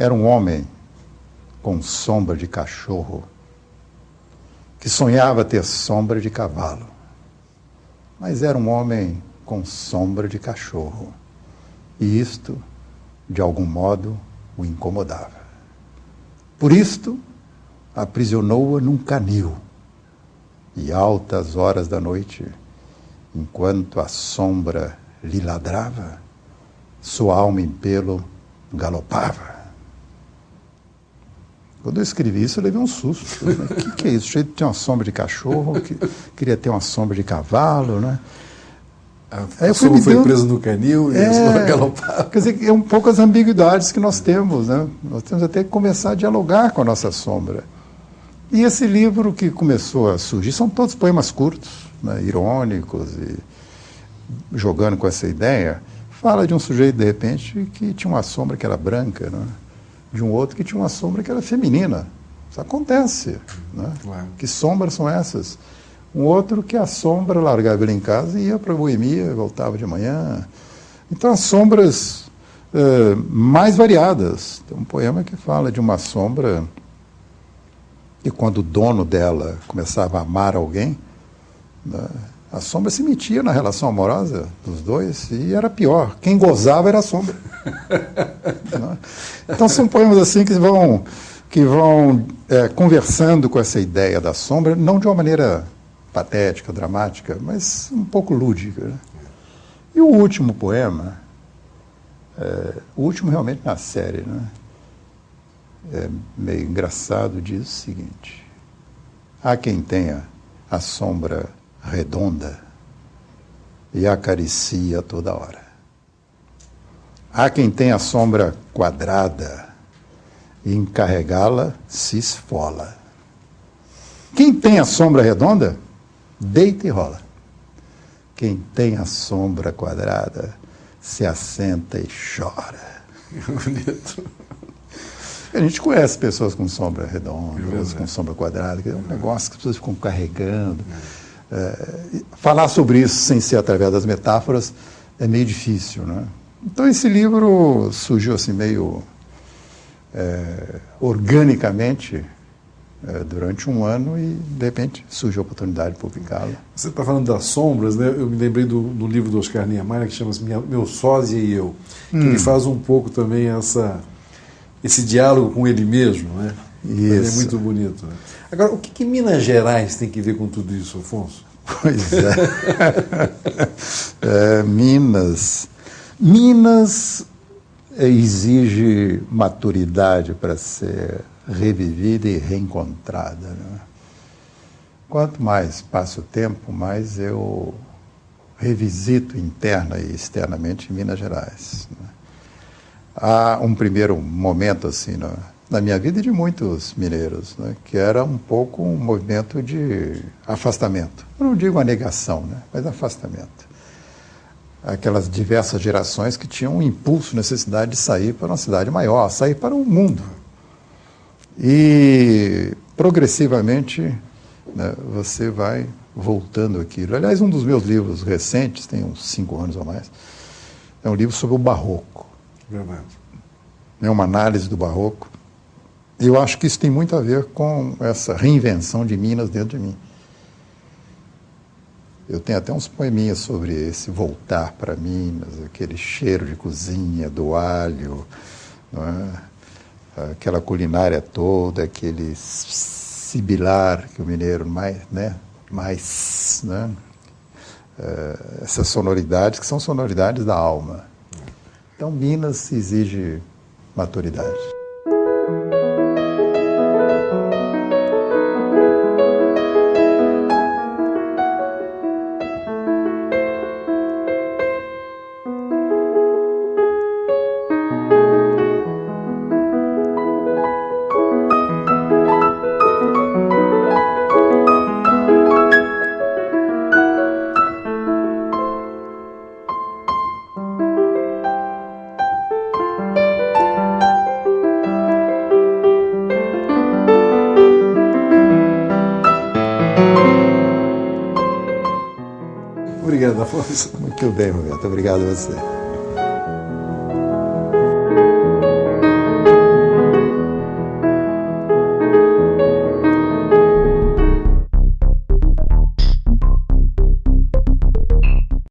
Era um homem com sombra de cachorro, que sonhava ter sombra de cavalo. Mas era um homem com sombra de cachorro. E isto, de algum modo, o incomodava. Por isto, aprisionou-a num canil. E altas horas da noite, enquanto a sombra lhe ladrava, sua alma em pelo galopava. Quando eu escrevi isso, eu levei um susto. O que é isso? Cheio de ter uma sombra de cachorro, queria ter uma sombra de cavalo, né? A sombra foi preso no canil e a sombra galopava. Quer dizer, é um pouco as ambiguidades que nós temos, né? Nós temos até que começar a dialogar com a nossa sombra. E esse livro que começou a surgir, são todos poemas curtos, né, irônicos, e jogando com essa ideia, fala de um sujeito, de repente, que tinha uma sombra que era branca, né? De um outro que tinha uma sombra que era feminina. Isso acontece, né? Claro. Que sombras são essas? Um outro que a sombra largava ele em casa e ia para a boemia, voltava de manhã. Então, as sombras mais variadas. Tem um poema que fala de uma sombra que, quando o dono dela começava a amar alguém, né, a sombra se metia na relação amorosa dos dois e era pior. Quem gozava era a sombra. Né? Então, são poemas assim que vão conversando com essa ideia da sombra, não de uma maneira patética, dramática, mas um pouco lúdica. Né? E o último poema, o último realmente na série, né? É meio engraçado, diz o seguinte: há quem tenha a sombra redonda e acaricia toda hora. Há quem tenha a sombra quadrada e em carregá-la se esfola. Quem tem a sombra redonda, deita e rola. Quem tem a sombra quadrada, se assenta e chora. Bonito. A gente conhece pessoas com sombra redonda, outras com sombra quadrada, que é um negócio que as pessoas ficam carregando. Falar sobre isso sem ser através das metáforas é meio difícil, né? Então esse livro surgiu assim meio organicamente durante um ano e, de repente, surgiu a oportunidade de publicá-lo. Você está falando das sombras, né? Eu me lembrei do livro do Oscar Niemeyer, que chama-se Meu Sósia e Eu, que ele faz um pouco também esse diálogo com ele mesmo, né? Isso. É muito bonito. Né? Agora, o que Minas Gerais tem que ver com tudo isso, Afonso? Pois é. Minas exige maturidade para ser revivida e reencontrada. Né? Quanto mais passa o tempo, mais eu revisito interna e externamente Minas Gerais. Né? Há um primeiro momento assim na minha vida e de muitos mineiros, né, que era um pouco um movimento de afastamento. Eu não digo a negação, né, mas afastamento. Aquelas diversas gerações que tinham um impulso, necessidade de sair para uma cidade maior, sair para o mundo. E, progressivamente, né, você vai voltando àquilo. Aliás, um dos meus livros recentes, tem uns 5 anos ou mais, é um livro sobre o Barroco. Verdade. É uma análise do Barroco. E eu acho que isso tem muito a ver com essa reinvenção de Minas dentro de mim. Eu tenho até uns poeminhas sobre esse voltar para Minas, aquele cheiro de cozinha, do alho, não é? Aquela culinária toda, aquele sibilar que o mineiro essas sonoridades que são sonoridades da alma. Então, Minas exige maturidade. Obrigado, Afonso. Muito bem, Roberto. Obrigado a você.